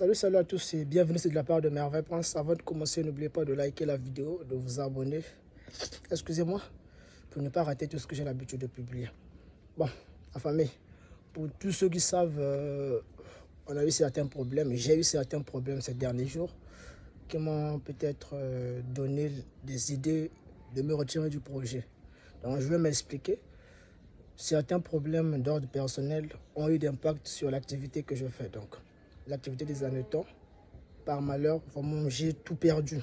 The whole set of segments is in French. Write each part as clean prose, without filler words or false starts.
Salut à tous et bienvenue, c'est de la part de Merveille Prince. Avant de commencer, n'oubliez pas de liker la vidéo, de vous abonner. Excusez-moi pour ne pas rater tout ce que j'ai l'habitude de publier. Bon, la famille, pour tous ceux qui savent, on a eu certains problèmes, j'ai eu certains problèmes ces derniers jours qui m'ont peut-être donné des idées de me retirer du projet. Donc je vais m'expliquer. Certains problèmes d'ordre personnel ont eu d'impact sur l'activité que je fais. Donc, l'activité des années temps, par malheur, vraiment, j'ai tout perdu.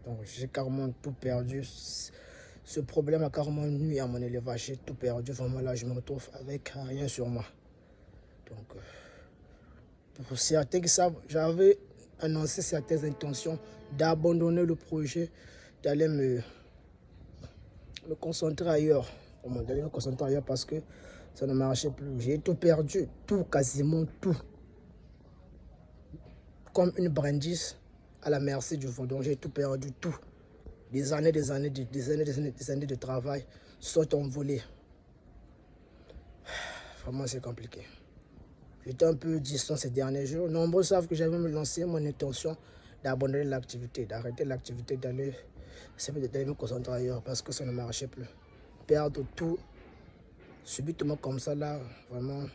Donc, j'ai carrément tout perdu. Ce problème a carrément nuit à mon élevage. J'ai tout perdu. Vraiment, là, je me retrouve avec rien sur moi. Donc, pour certains qui savent, j'avais annoncé certaines intentions d'abandonner le projet, d'aller me concentrer ailleurs. D'aller me concentrer ailleurs parce que ça ne marchait plus. J'ai tout perdu, tout, quasiment tout. Comme une brindisse à la merci du vent. Donc j'ai tout perdu, tout. Des années de travail sont envolées. Vraiment, c'est compliqué. J'étais un peu distant ces derniers jours. Nombreux savent que j'avais me lancé mon intention d'abandonner l'activité, d'arrêter l'activité, d'aller me concentrer ailleurs parce que ça ne marchait plus. Perdre tout subitement comme ça là, vraiment,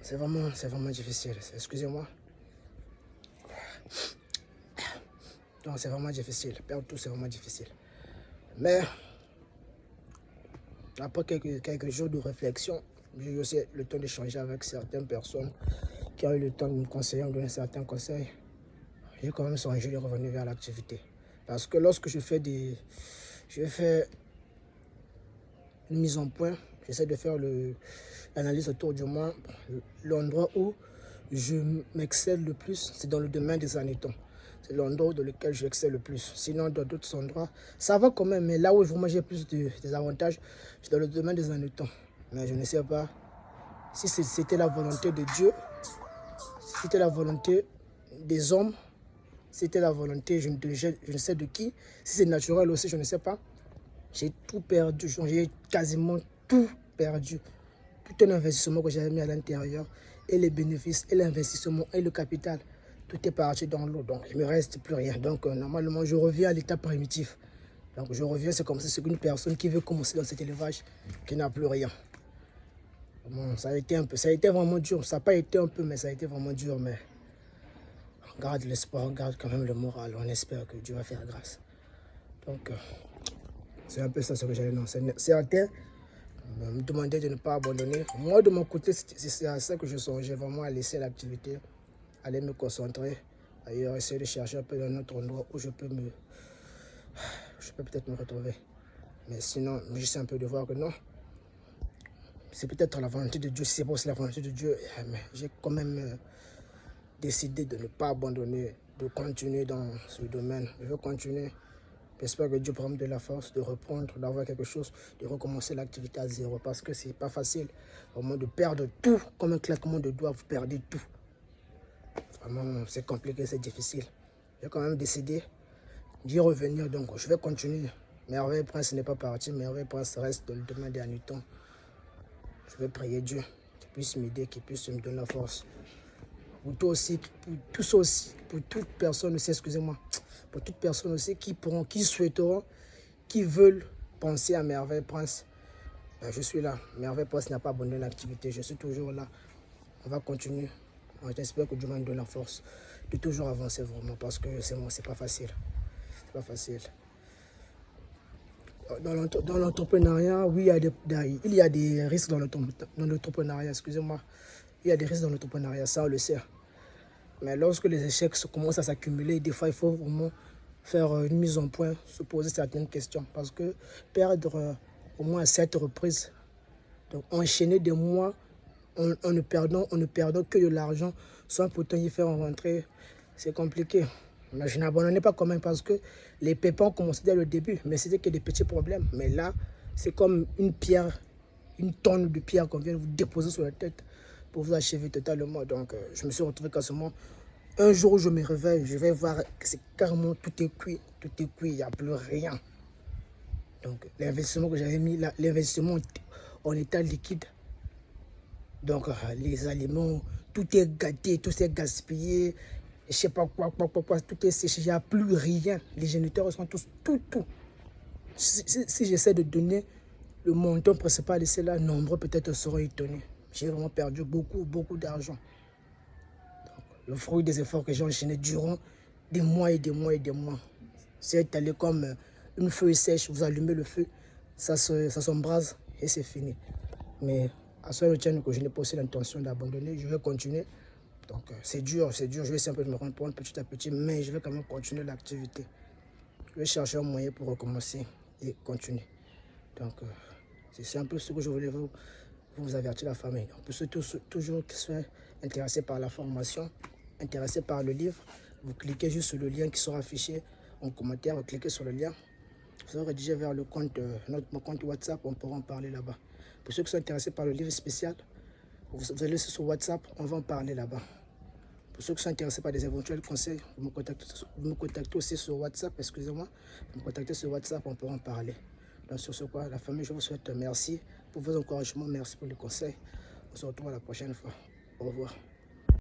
c'est vraiment difficile. Excusez-moi. Donc c'est vraiment difficile. Perdre tout, c'est vraiment difficile. Mais après quelques jours de réflexion, j'ai eu aussi le temps d'échanger avec certaines personnes qui ont eu le temps de me conseiller, de me donner certains conseils. J'ai quand même songé de revenir vers l'activité. Parce que lorsque je fais une mise en point, j'essaie de faire l'analyse autour du moi. L'endroit où je m'excelle le plus, c'est dans le domaine des annétons. C'est l'endroit dans lequel j'excelle le plus. Sinon, dans d'autres endroits, ça va quand même. Mais là où vraiment j'ai plus des avantages, c'est dans le domaine des annétons. Mais je ne sais pas si c'était la volonté de Dieu, si c'était la volonté des hommes, si c'était la volonté, je ne sais de qui. Si c'est naturel aussi, je ne sais pas. J'ai tout perdu. J'ai quasiment tout perdu. Tout un investissement que j'avais mis à l'intérieur, et les bénéfices, et l'investissement, et le capital, tout est parti dans l'eau. Donc, il ne me reste plus rien. Donc, normalement, je reviens à l'état primitif. Donc, je reviens, c'est comme si c'est une personne qui veut commencer dans cet élevage, qui n'a plus rien. Bon, ça a été vraiment dur. Ça n'a pas été un peu, mais ça a été vraiment dur. Mais on garde l'espoir, on garde quand même le moral. On espère que Dieu va faire grâce. Donc, c'est un peu ça ce que j'allais lancer. Certains me demandaient de ne pas abandonner. Moi, de mon côté, c'est à ça que je songeais vraiment à laisser l'activité, aller me concentrer ailleurs, essayer de chercher un peu dans un autre endroit où je peux peut-être me retrouver. Mais sinon, j'essaie un peu de voir que non. C'est peut-être la volonté de Dieu, si c'est pas aussi la volonté de Dieu, mais j'ai quand même décidé de ne pas abandonner, de continuer dans ce domaine. Je veux continuer. J'espère que Dieu prend de la force de reprendre, d'avoir quelque chose, de recommencer l'activité à zéro. Parce que c'est pas facile, vraiment, de perdre tout. Comme un claquement de doigts, vous perdez tout. Vraiment, c'est compliqué, c'est difficile. J'ai quand même décidé d'y revenir, donc je vais continuer. Merveille Prince n'est pas parti, Merveille Prince reste dans le domaine des annétons. Je vais prier Dieu qu'il puisse m'aider, qu'il puisse me donner la force. Pour toi aussi, pour tous aussi, pour toute personne aussi, excusez-moi, pour toute personne aussi qui souhaiteront, qui veulent penser à Merveille Prince, ben je suis là. Merveille Prince n'a pas abandonné l'activité, je suis toujours là. On va continuer. J'espère que Dieu va nous donner la force de toujours avancer vraiment, parce que c'est pas facile. C'est pas facile. Dans l'entrepreneuriat, oui, il y a des risques dans l'entrepreneuriat, excusez-moi. Il y a des risques dans l'entrepreneuriat, ça on le sait. Mais lorsque les échecs commencent à s'accumuler, des fois il faut vraiment faire une mise en point, se poser certaines questions. Parce que perdre au moins 7 reprises, donc enchaîner des mois en ne perdant que de l'argent, sans pourtant y faire rentrer, c'est compliqué. Mais je n'abandonnais pas quand même parce que les pépins ont commencé dès le début, mais c'était que des petits problèmes. Mais là, c'est comme une pierre, une tonne de pierre qu'on vient vous déposer sur la tête pour vous achever totalement. Donc, je me suis retrouvé quasiment. Un jour où je me réveille, je vais voir que c'est carrément tout est cuit, il n'y a plus rien. Donc, l'investissement que j'avais mis là, l'investissement en état liquide, donc les aliments, tout est gâté, tout est gaspillé, je sais pas quoi, tout est séché, il n'y a plus rien. Les géniteurs sont tous, tout. Si j'essaie de donner le montant principal de cela, nombreux peut-être seront étonnés. J'ai vraiment perdu beaucoup d'argent. Le fruit des efforts que j'ai enchaînés durant des mois et des mois. C'est allé comme une feuille sèche, vous allumez le feu, ça s'embrase et c'est fini. Mais à ce moment que je n'ai pas aussi l'intention d'abandonner, je vais continuer. Donc c'est dur, je vais simplement me reprendre petit à petit, mais je vais quand même continuer l'activité. Je vais chercher un moyen pour recommencer et continuer. Donc c'est un peu ce que je voulais vous avertir, la famille. Donc, pour ceux toujours qui sont intéressés par la formation, intéressés par le livre, vous cliquez juste sur le lien qui sera affiché en commentaire, vous cliquez sur le lien, vous serez redirigé vers le compte, mon compte WhatsApp, on pourra en parler là-bas. Pour ceux qui sont intéressés par le livre spécial, vous allez sur WhatsApp, on va en parler là-bas. Pour ceux qui sont intéressés par des éventuels conseils, vous me contactez aussi sur WhatsApp, excusez-moi, vous me contactez sur WhatsApp, on pourra en parler. Donc sur ce quoi, la famille, je vous souhaite merci pour vos encouragements, merci pour les conseils. On se retrouve à la prochaine fois. Au revoir.